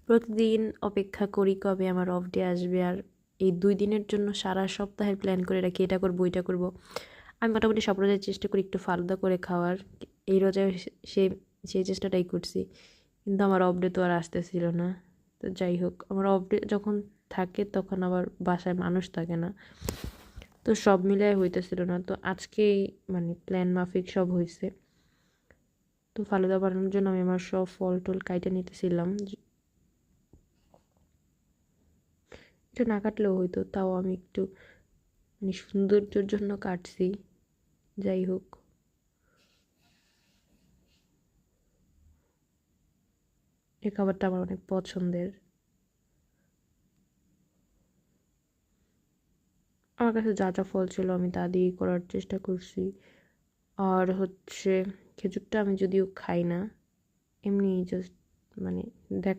প্রতিদিন অপেক্ষা করি কবে আমার অফ ডে আসবে, আর এই 2 দিনের জন্য সারা সপ্তাহের প্ল্যান করে রাখি, এটা করবো ওইটা করবো। আমি মোটামুটি সব রোজায় চেষ্টা করি একটু ফালুদা করে খাওয়ার। এই রোজায় সে সেই চেষ্টাটাই করছি, কিন্তু আমার অফ ডে তো আর আসতেছিল না। তো যাই হোক, আমার অফ ডে যখন থাকে তখন আবার বাসায় মানুষ থাকে না, তো সব মিলায় হইতেছিল না। তো আজকেই মানে প্ল্যান মাফিক সব হয়েছে। তো ফালুদা বানানোর জন্য আমি আমার সব ফল টল কাইটে নিতেছিলাম। এটা না কাটলেও হইতো, তাও আমি একটু মানে সৌন্দর্যের জন্য কাটছি। যাই হোক, এই খাবারটা আমার অনেক পছন্দের। আমার কাছে যা যা ফল ছিল আমি তা দিয়েই করার চেষ্টা করছি। আর হচ্ছে খেজুরটা আমি যদিও খাই না, এমনি জাস্ট মানে দেখা